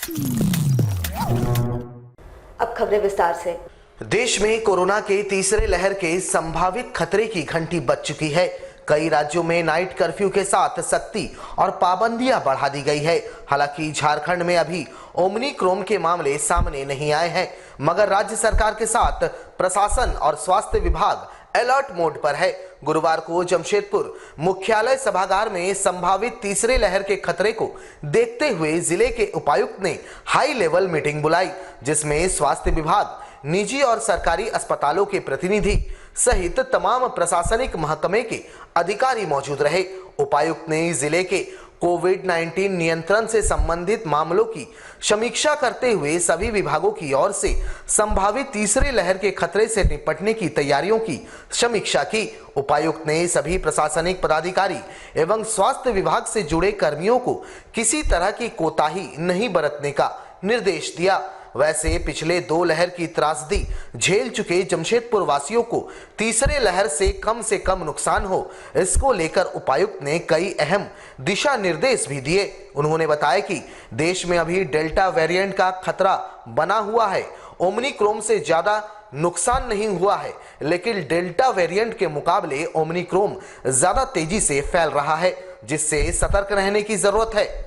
अब खबरें विस्तार से। देश में कोरोना के तीसरे लहर के संभावित खतरे की घंटी बज चुकी है। कई राज्यों में नाइट कर्फ्यू के साथ सख्ती और पाबंदियां बढ़ा दी गई है। हालांकि झारखंड में अभी ओमिक्रॉन के मामले सामने नहीं आए हैं, मगर राज्य सरकार के साथ प्रशासन और स्वास्थ्य विभाग अलर्ट मोड पर है। गुरुवार को जमशेदपुर मुख्यालय सभागार में संभावित तीसरे लहर के खतरे को देखते हुए जिले के उपायुक्त ने हाई लेवल मीटिंग बुलाई, जिसमें स्वास्थ्य विभाग, निजी और सरकारी अस्पतालों के प्रतिनिधि सहित तमाम प्रशासनिक महकमे के अधिकारी मौजूद रहे। उपायुक्त ने जिले के कोविड-19 नियंत्रण से संबंधित मामलों की समीक्षा करते हुए सभी विभागों की ओर से संभावित तीसरे लहर के खतरे से निपटने की तैयारियों की समीक्षा की। उपायुक्त ने सभी प्रशासनिक पदाधिकारी एवं स्वास्थ्य विभाग से जुड़े कर्मियों को किसी तरह की कोताही नहीं बरतने का निर्देश दिया। वैसे पिछले 2 लहर की त्रासदी झेल चुके जमशेदपुर वासियों को तीसरे लहर से कम नुकसान हो, इसको लेकर उपायुक्त ने कई अहम दिशा निर्देश भी दिए। उन्होंने बताया कि देश में अभी डेल्टा वेरिएंट का खतरा बना हुआ है। ओमिक्रॉन से ज्यादा नुकसान नहीं हुआ है, लेकिन डेल्टा वेरिएंट के मुकाबले ओमिक्रॉन ज्यादा तेजी से फैल रहा है, जिससे सतर्क रहने की जरूरत है।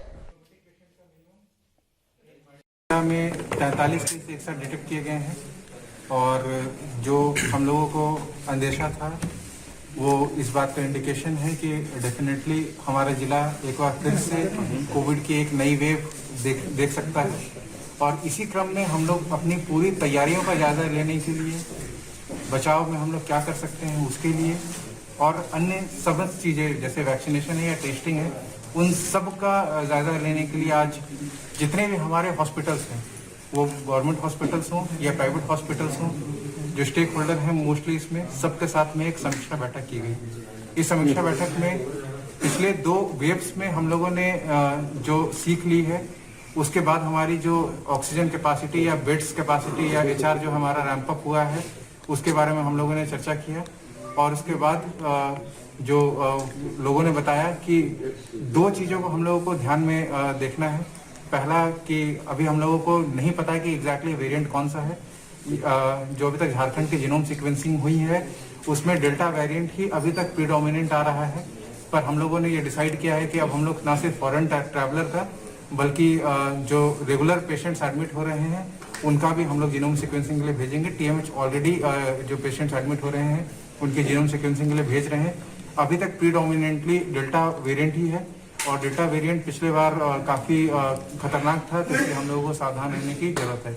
में 43 केस एक साथ डिटेक्ट किए गए हैं और जो हम लोगों को अंदेशा था वो इस बात का इंडिकेशन है कि डेफिनेटली हमारा जिला एक बार फिर से कोविड की एक नई वेव देख सकता है। और इसी क्रम में हम लोग अपनी पूरी तैयारियों का जायजा लेने के लिए, बचाव में हम लोग क्या कर सकते हैं उसके लिए, और अन्य सब चीज़ें जैसे वैक्सीनेशन है या टेस्टिंग है, उन सब का जायजा लेने के लिए आज जितने भी हमारे हॉस्पिटल्स हैं, वो गवर्नमेंट हॉस्पिटल्स हों या प्राइवेट हॉस्पिटल्स हों, जो स्टेक होल्डर हैं मोस्टली इसमें सबके साथ में एक समीक्षा बैठक की गई। इस समीक्षा बैठक में पिछले 2 वेव्स में हम लोगों ने जो सीख ली है, उसके बाद हमारी जो ऑक्सीजन कैपेसिटी या बेड्स कैपेसिटी या HR जो हमारा रैंप अप हुआ है, उसके बारे में हम लोगों ने चर्चा किया। और उसके बाद जो लोगों ने बताया कि 2 चीज़ों को हम लोगों को ध्यान में देखना है। पहला कि अभी हम लोगों को नहीं पता कि एग्जैक्टली वेरिएंट कौन सा है। जो अभी तक झारखंड की जीनोम सीक्वेंसिंग हुई है उसमें डेल्टा वेरिएंट ही अभी तक प्रीडोमिनेंट आ रहा है, पर हम लोगों ने ये डिसाइड किया है कि अब हम लोग ना सिर्फ फॉरेन ट्रैवलर का बल्कि जो रेगुलर पेशेंट्स एडमिट हो रहे हैं उनका भी हम लोग जीनोम सीक्वेंसिंग के लिए भेजेंगे। TMH ऑलरेडी जो पेशेंट्स एडमिट हो रहे हैं उनके जीनोम सीक्वेंसिंग के लिए भेज रहे हैं। अभी तक प्रीडोमिनेंटली डेल्टा वेरिएंट ही है और डेल्टा वेरिएंट पिछले बार काफ़ी खतरनाक था, तो इसलिए हम लोगों को सावधान रहने की जरूरत है।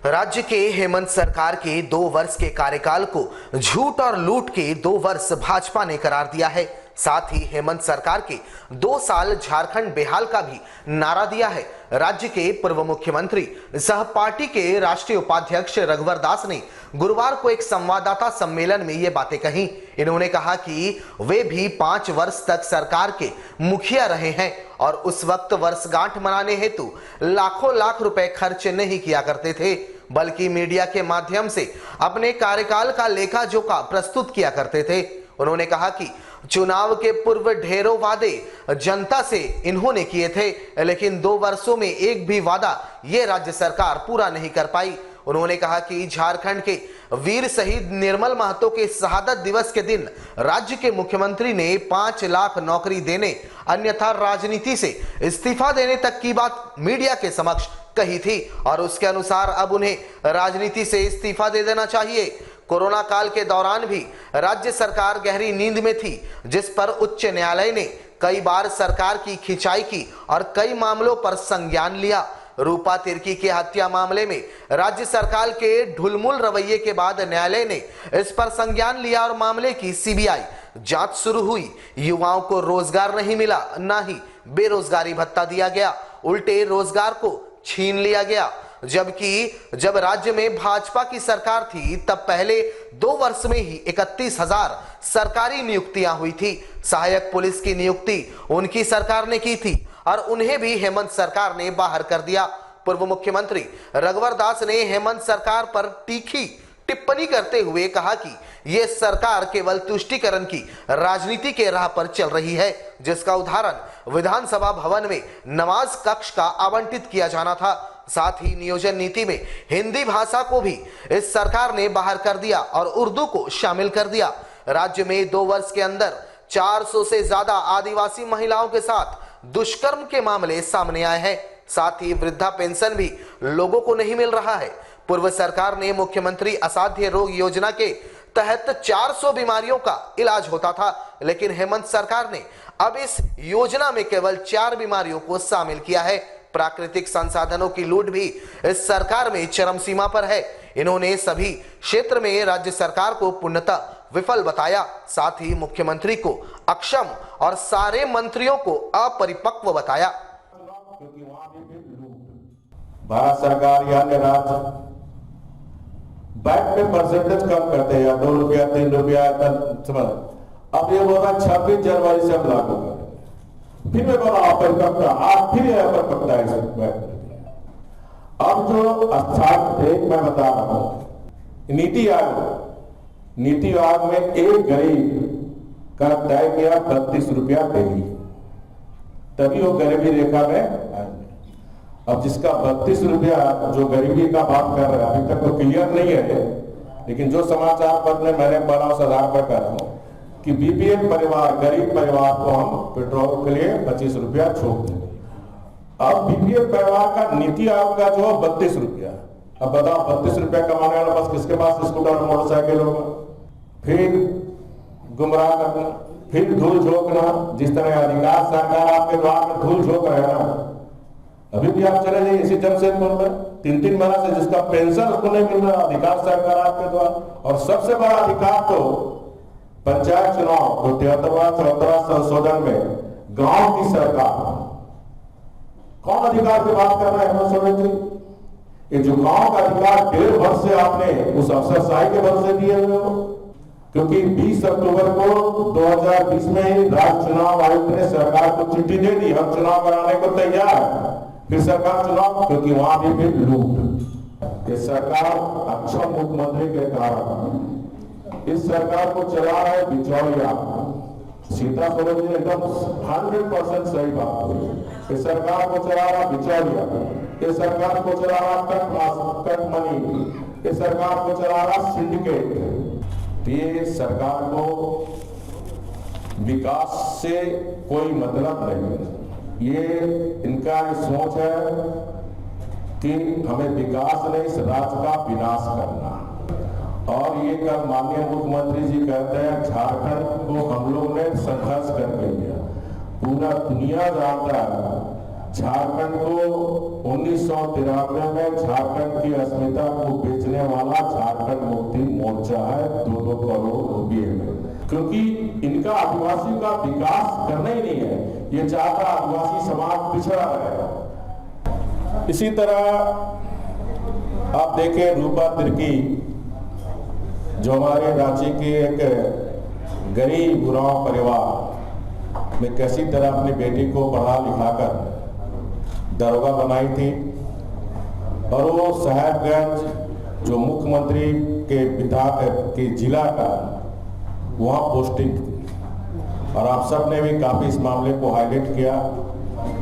राज्य के हेमंत सरकार के 2 वर्ष के कार्यकाल को झूठ और लूट के 2 वर्ष भाजपा ने करार दिया है। साथ ही हेमंत सरकार के 2 साल झारखंड बेहाल का भी नारा दिया है। राज्य के पूर्व मुख्यमंत्री सह पार्टी के राष्ट्रीय उपाध्यक्ष रघुवर दास ने गुरुवार को एक संवाददाता सम्मेलन में ये बातें कही। इन्होंने कहा कि वे भी 5 वर्ष तक सरकार के मुखिया रहे हैं और उस वक्त वर्षगांठ मनाने हेतु लाखों लाख रुपए खर्च नहीं किया करते थे, बल्कि मीडिया के माध्यम से अपने कार्यकाल का लेखा जोखा प्रस्तुत किया करते थे। उन्होंने कहा कि चुनाव के पूर्व ढेरों वादे जनता से इन्होंने किए थे, लेकिन 2 वर्षों में एक भी वादा ये राज्य सरकार पूरा नहीं कर पाई। उन्होंने कहा कि झारखंड के वीर शहीद निर्मल महतो के शहादत दिवस के दिन राज्य के मुख्यमंत्री ने 5 लाख नौकरी देने अन्यथा राजनीति से इस्तीफा देने तक की बात मीडिया के समक्ष कही थी और उसके अनुसार अब उन्हें राजनीति से इस्तीफा दे देना चाहिए। कोरोना काल के दौरान भी राज्य सरकार गहरी नींद में थी, जिस पर उच्च न्यायालय ने कई बार सरकार की खिंचाई की और कई मामलों पर संज्ञान लिया। रूपा तिर्की के हत्या मामले में राज्य सरकार के ढुलमुल रवैये के बाद न्यायालय ने इस पर संज्ञान लिया और मामले की CBI जांच शुरू हुई। युवाओं को रोजगार नहीं मिला, न ही बेरोजगारी भत्ता दिया गया, उल्टे रोजगार को छीन लिया गया। जबकि जब राज्य में भाजपा की सरकार थी तब पहले 2 वर्ष में ही 31,000 सरकारी नियुक्तियां हुई थी। सहायक पुलिस की नियुक्ति उनकी सरकार ने की थी और उन्हें भी हेमंत सरकार ने बाहर कर दिया। पूर्व मुख्यमंत्री रघुवर दास ने हेमंत सरकार पर तीखी टिप्पणी करते हुए कहा कि ये सरकार केवल तुष्टीकरण की राजनीति के राह पर चल रही है, जिसका उदाहरण विधानसभा भवन में नमाज कक्ष का आवंटित किया जाना था। साथ ही नियोजन नीति में हिंदी भाषा को भी इस सरकार ने बाहर कर दिया और उर्दू को शामिल कर दिया। राज्य में 2 वर्ष के अंदर 400 से ज्यादा आदिवासी महिलाओं के साथ दुष्कर्म के मामले सामने आए हैं। साथ ही वृद्धा पेंशन भी लोगों को नहीं मिल रहा है। पूर्व सरकार ने मुख्यमंत्री असाध्य रोग योजना के तहत 400 बीमारियों का इलाज होता था, लेकिन हेमंत सरकार ने अब इस योजना में केवल 4 बीमारियों को शामिल किया है। प्राकृतिक संसाधनों की लूट भी इस सरकार में चरम सीमा पर है। इन्होंने सभी क्षेत्र में राज्य सरकार को पूर्णतः विफल बताया। साथ ही मुख्यमंत्री को अक्षम और सारे मंत्रियों को अपरिपक्व बताया। भारत सरकार या अन्य राज्य बैंक में परसेंटेज कम करते हैं, 2 रुपया 3 रुपया। अब ये बोला 26 जनवरी से हम लागू करें, फिर मैं बोला अपरिपक्वता, आज फिर अपरिपक्वता है इस बैंक में। अब जो स्थान एक मैं बता रहा हूं, नीति आयोग में एक गरीब का तय किया 32 रुपया डेली, तभी वो गरीबी रेखा में आएंगे। अब जिसका 32 रुपया जो गरीबी का बात कर रहा है, अभी तक तो क्लियर नहीं है, लेकिन जो समाचार पत्र में मैंने पढ़ा उस आधार पर कह रहा हूं कि बीपीएल परिवार, गरीब परिवार को हम पेट्रोल के लिए 25 रुपया छूट देंगे। अब बीपीएल परिवार का नीति आयोग का जो 32 रुपया, अब बताओ 32 रुपया कमाने वाला बस किसके पास स्कूटर और मोटरसाइकिल होगा? फिर गुमराह करना, फिर धूल झोंकना, जिस तरह अधिकार सरकार आपके द्वार में धूल झोंक रहे हैं ना। अभी भी आप चले जाइए इसी जमशेदपुर में 3-3 महीना से जिसका पेंशन उसको नहीं मिल रहा, अधिकार सरकार आपके द्वार। और सबसे बड़ा अधिकार तो पंचायत चुनाव तो 73वां संशोधन में गांव की सरकार, कौन अधिकार की बात कर रहे हैं सोरेन जी? ये जो गांव का अधिकार 1.5 वर्ष से आपने उस अफसरशाही के बल से दिए हुए हो, क्योंकि 20 अक्टूबर को 2020 में ही राज्य चुनाव आयुक्त ने सरकार को चिट्ठी दे दी, हम चुनाव कराने को तैयार है। फिर सरकार चुनाव, क्योंकि वहां भी फिर लूट। ये सरकार अच्छा मुख्यमंत्री के कारण इस सरकार को चला रहा है बिचौलिया। सीता सोरेन जी एकदम 100% सही बात। इस सरकार को चला रहा बिचौलिया, इस सरकार को चला रहा कट मनी, इस सरकार को चला रहा सिंडिकेट। ये सरकार को विकास से कोई मतलब नहीं। ये इनका सोच है कि हमें विकास नहीं, इस राज्य का विनाश करना। और ये कल माननीय मुख्यमंत्री जी कहते हैं झारखंड को हम लोग ने संघर्ष करके लिया। पूरा दुनिया जानता है झारखंड को 1993 में झारखंड की अस्मिता को बेचने वाला झारखंड मुक्ति मोर्चा है 2-2 करोड़ रुपये में, क्योंकि इनका आदिवासी का विकास करना ही नहीं है। ये चाहता आदिवासी समाज पिछड़ा रहे। इसी तरह आप देखें रूपा तिर्की, जो हमारे रांची के एक गरीब गुराव परिवार में कैसी तरह अपनी बेटी को पढ़ा लिखाकर दरोगा बनाई थी, और वो साहेबगंज जो मुख्यमंत्री के विधायक के जिला का वहाँ पोस्टिंग थी। और आप सब ने भी काफी इस मामले को हाईलाइट किया।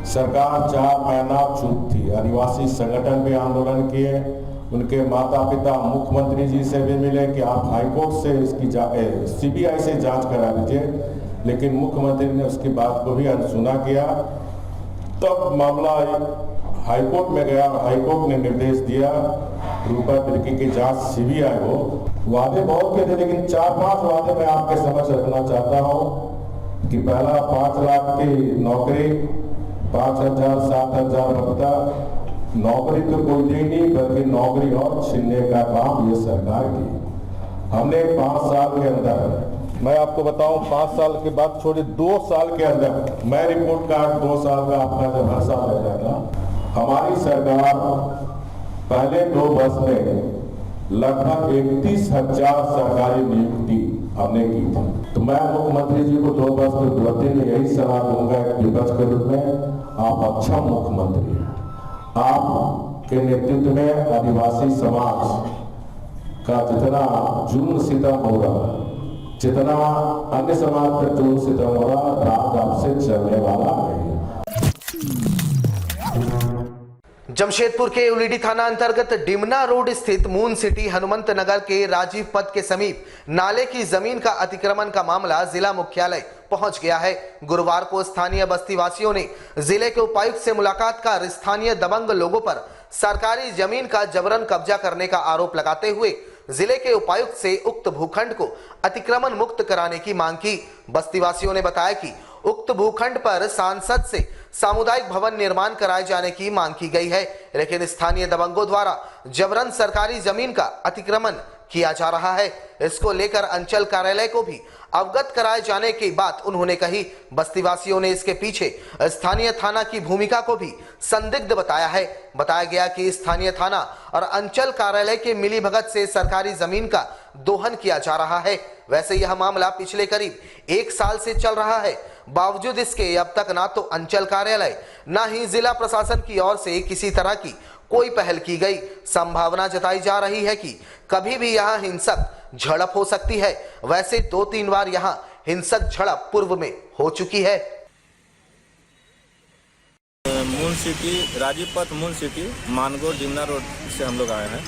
सरकार 4 महीना चुप थी, आदिवासी संगठन भी आंदोलन किए, उनके माता पिता मुख्यमंत्री जी से भी मिले कि आप हाईकोर्ट से इसकी सीबीआई से जांच करा लीजिए, लेकिन मुख्यमंत्री ने उसकी बात को भी अनसुना किया। तब मामला हाईकोर्ट में गया, हाईकोर्ट ने निर्देश दिया रूपा तिर्की की जांच सीबीआई हो। वादे बहुत के थे, लेकिन 4-5 वादे मैं आपके समझ रखना चाहता हूँ कि पहला 5 लाख की नौकरी, 5,000 7,000 भत्ता, नौकरी तो कोई दी नहीं, बल्कि नौकरी और छीनने का काम ये सरकार की। हमने 5 साल के अंदर, मैं आपको बताऊं 5 साल के बाद छोड़िए 2 साल के अंदर, मैं रिपोर्ट कार्ड 2 साल का अपना जब हर साल रह जाता, हमारी सरकार पहले 2 वर्ष में लगभग 31,000 सरकारी नियुक्ति हमने की थी। तो मैं मुख्यमंत्री जी को 2 वर्ष की उपलब्धि में यही सलाह दूंगा विपक्ष के रूप में, आप अच्छा मुख्यमंत्री हैं। आपके नेतृत्व में आदिवासी समाज का जितना जुल्म सितम हो रहा, जितना अन्य समाज पर जुल्म सितम हो रहा, राज आपसे चलने वाला नहीं। जमशेदपुर के उलीडी थाना अंतर्गत डिमना रोड स्थित मून सिटी हनुमंत नगर के राजीव पथ के समीप नाले की जमीन का अतिक्रमण का मामला जिला मुख्यालय पहुंच गया है। गुरुवार को स्थानीय बस्ती वासियों ने जिले के उपायुक्त से मुलाकात कर स्थानीय दबंग लोगों पर सरकारी जमीन का जबरन कब्जा करने का आरोप लगाते हुए जिले के उपायुक्त से उक्त भूखंड को अतिक्रमण मुक्त कराने की मांग की। बस्तीवासियों ने बताया कि उक्त भूखंड पर सांसद से सामुदायिक भवन निर्माण कराए जाने की मांग की गई है, लेकिन स्थानीय दबंगों द्वारा जबरन सरकारी जमीन का अतिक्रमण किया जा रहा है। इसको लेकर अंचल कार्यालय को भी अवगत कराए जाने की बात उन्होंने कही। बस्तीवासियों ने इसके पीछे स्थानीय थाना की भूमिका को भी संदिग्ध बताया है। बताया गया कि स्थानीय थाना और अंचल कार्यालय के मिलीभगत से सरकारी जमीन का दोहन किया जा रहा है। वैसे यह मामला पिछले करीब 1 साल से चल रहा है। बावजूद इसके अब तक ना तो अंचल कार्यालय ना ही जिला प्रशासन की ओर से किसी तरह की कोई पहल की गई। संभावना जताई जा रही है कि कभी भी यहाँ हिंसक झड़प हो सकती है। वैसे 2-3 बार यहाँ हिंसक झड़प पूर्व में हो चुकी है। मून सिटी राजीव पथ moon city Mango Dimna road से हम लोग आए हैं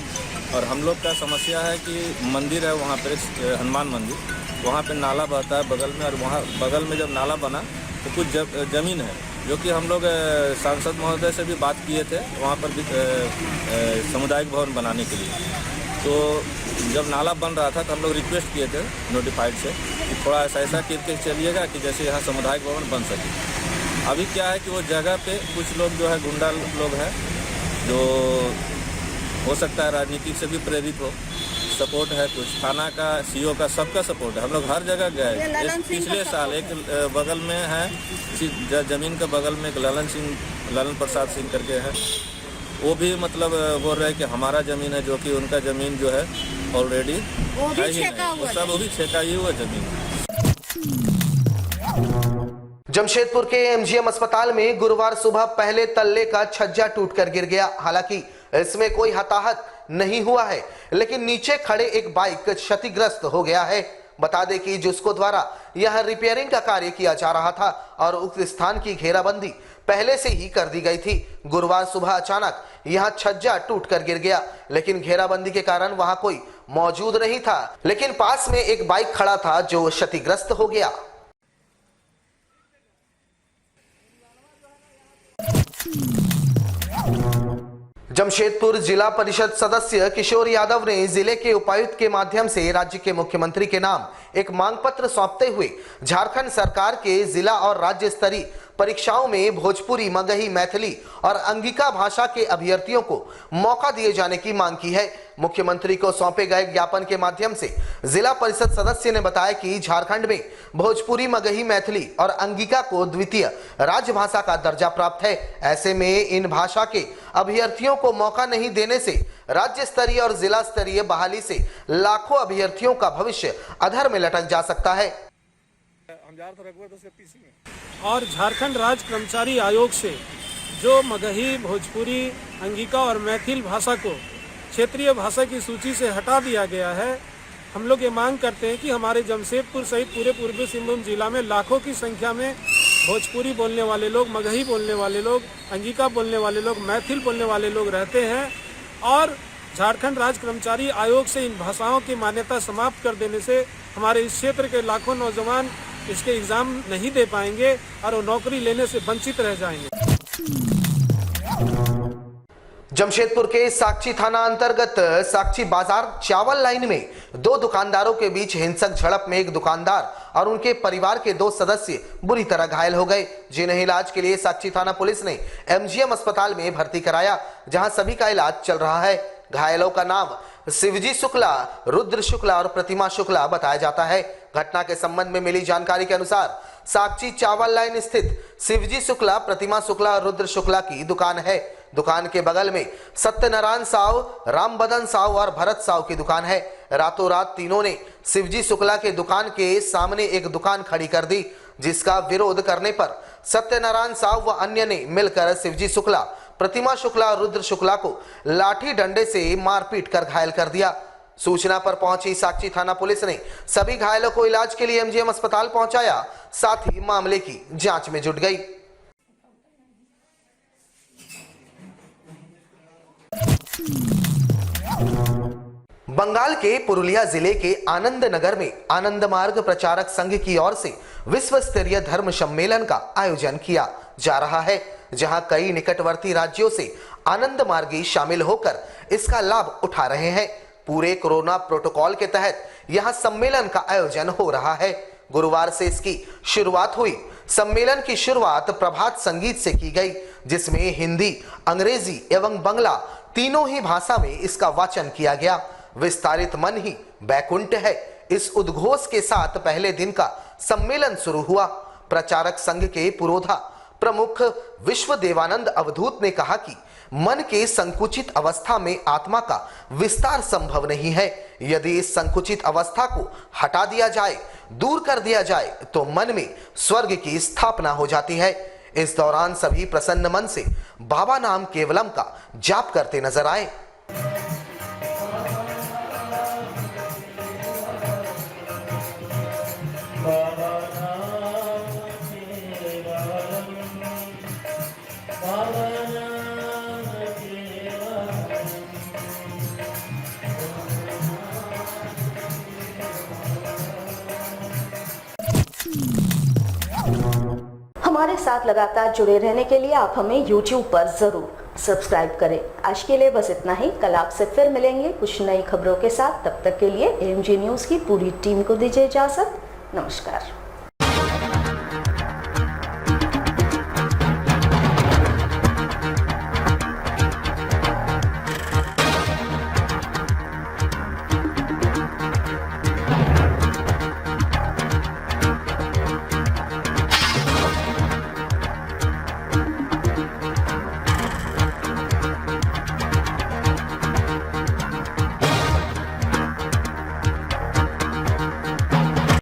और हम लोग का समस्या है कि मंदिर है वहाँ पर हनुमान मंदिर, वहाँ पे नाला बहता है बगल में और वहाँ बगल में जब नाला बना तो कुछ ज़मीन है जो कि हम लोग सांसद महोदय से भी बात किए थे वहाँ पर भी सामुदायिक भवन बनाने के लिए। तो जब नाला बन रहा था तो हम लोग रिक्वेस्ट किए थे नोटिफाइड से कि थोड़ा ऐसा करके चलिएगा कि जैसे यहाँ सामुदायिक भवन बन सके। अभी क्या है कि वो जगह पे कुछ लोग जो है गुंडा लोग हैं जो हो सकता है राजनीति से भी प्रेरित हो, सपोर्ट है कुछ थाना का सीओ का सबका सपोर्ट है। हम लोग हर जगह गए। पिछले साल एक बगल में है जमीन के बगल में एक ललन प्रसाद सिंह करके है, वो भी मतलब बोल रहे हैं कि हमारा जमीन है, जो कि उनका जमीन जो है ऑलरेडी है ही नहीं, वो सब वो भी छेका ही हुआ जमीन। जमशेदपुर के एमजीएम अस्पताल में गुरुवार सुबह पहले तल्ले का छज्जा टूटकर गिर गया। हालांकि इसमें कोई हताहत नहीं हुआ है, लेकिन नीचे खड़े एक बाइक क्षतिग्रस्त हो गया है। बता दें कि जिसको द्वारा यह रिपेयरिंग का कार्य किया जा रहा था और उक्त स्थान की घेराबंदी पहले से ही कर दी गई थी। गुरुवार सुबह अचानक यहां छज्जा टूटकर गिर गया, लेकिन घेराबंदी के कारण वहां कोई मौजूद नहीं था, लेकिन पास में एक बाइक खड़ा था जो क्षतिग्रस्त हो गया। जमशेदपुर जिला परिषद सदस्य किशोर यादव ने जिले के उपायुक्त के माध्यम से राज्य के मुख्यमंत्री के नाम एक मांग पत्र सौंपते हुए झारखंड सरकार के जिला और राज्य स्तरीय परीक्षाओं में भोजपुरी, मगही, मैथिली और अंगिका भाषा के अभ्यर्थियों को मौका दिए जाने की मांग की है। मुख्यमंत्री को सौंपे गए ज्ञापन के माध्यम से जिला परिषद सदस्य ने बताया कि झारखंड में भोजपुरी, मगही, मैथिली और अंगिका को द्वितीय राजभाषा का दर्जा प्राप्त है। ऐसे में इन भाषा के अभ्यर्थियों को मौका नहीं देने से राज्य स्तरीय और जिला स्तरीय बहाली से लाखों अभ्यर्थियों का भविष्य अधर में लटक जा सकता है। और झारखंड राज्य कर्मचारी आयोग से जो मगही, भोजपुरी, अंगिका और मैथिल भाषा को क्षेत्रीय भाषा की सूची से हटा दिया गया है, हम लोग ये मांग करते हैं कि हमारे जमशेदपुर सहित पूरे पूर्वी सिंहभूम जिला में लाखों की संख्या में भोजपुरी बोलने वाले लोग, मगही बोलने वाले लोग, अंगिका बोलने वाले लोग, मैथिल बोलने वाले लोग रहते हैं और झारखंड राज्य कर्मचारी आयोग से इन भाषाओं की मान्यता समाप्त कर देने से हमारे इस क्षेत्र के लाखों नौजवान इसके एग्जाम नहीं दे पाएंगे और वो नौकरी लेने से वंचित रह जाएंगे। जमशेदपुर के साक्षी थाना अंतर्गत साक्षी बाजार चावल लाइन में 2 दुकानदारों के बीच हिंसक झड़प में एक दुकानदार और उनके परिवार के 2 सदस्य बुरी तरह घायल हो गए, जिन्हें इलाज के लिए साक्षी थाना पुलिस ने एमजीएम अस्पताल में भर्ती कराया, जहां सभी का इलाज चल रहा है। घायलों का नाम शिवजी शुक्ला, रुद्र शुक्ला और प्रतिमा शुक्ला बताया जाता है। घटना के संबंध में मिली जानकारी के अनुसार साक्षी चावल लाइन स्थित शिवजी शुक्ला, प्रतिमा शुक्ला और रुद्र शुक्ला की दुकान है। दुकान के बगल में सत्यनारायण साव, रामबदन साव और भरत साव की दुकान है। रातों रात तीनों ने शिवजी शुक्ला के दुकान के सामने एक दुकान खड़ी कर दी, जिसका विरोध करने पर सत्यनारायण साव व अन्य ने मिलकर शिवजी शुक्ला, प्रतिमा शुक्ला और रुद्र शुक्ला को लाठी डंडे से मारपीट कर घायल कर दिया। सूचना पर पहुंची साकची थाना पुलिस ने सभी घायलों को इलाज के लिए एमजीएम अस्पताल पहुंचाया, साथ ही मामले की जांच में जुट गई। बंगाल के पुरुलिया जिले के आनंद नगर में आनंद मार्ग प्रचारक संघ की ओर से विश्व स्तरीय धर्म सम्मेलन का आयोजन किया जा रहा है, जहां कई निकटवर्ती राज्यों से आनंद मार्गी शामिल होकर इसका लाभ उठा रहे हैं। पूरे कोरोना प्रोटोकॉल के तहत यहां सम्मेलन का आयोजन हो रहा है। गुरुवार से इसकी शुरुआत हुई। सम्मेलन की शुरुआत प्रभात संगीत से की गई, जिसमें हिंदी, अंग्रेजी एवं बंगला तीनों ही भाषा में इसका वाचन किया गया। विस्तारित मन ही बैकुंठ है, इस उद्घोष के साथ पहले दिन का सम्मेलन शुरू हुआ। प्रचारक संघ के पुरोधा प्रमुख विश्व देवानंद अवधूत ने कहा कि मन के संकुचित अवस्था में आत्मा का विस्तार संभव नहीं है। यदि इस संकुचित अवस्था को हटा दिया जाए, दूर कर दिया जाए, तो मन में स्वर्ग की स्थापना हो जाती है। इस दौरान सभी प्रसन्न मन से बाबा नाम केवलम का जाप करते नजर आए। हमारे साथ लगातार जुड़े रहने के लिए आप हमें YouTube पर जरूर सब्सक्राइब करें। आज के लिए बस इतना ही। कल आपसे फिर मिलेंगे कुछ नई खबरों के साथ। तब तक के लिए AMG न्यूज़ की पूरी टीम को दीजिए इजाजत। नमस्कार।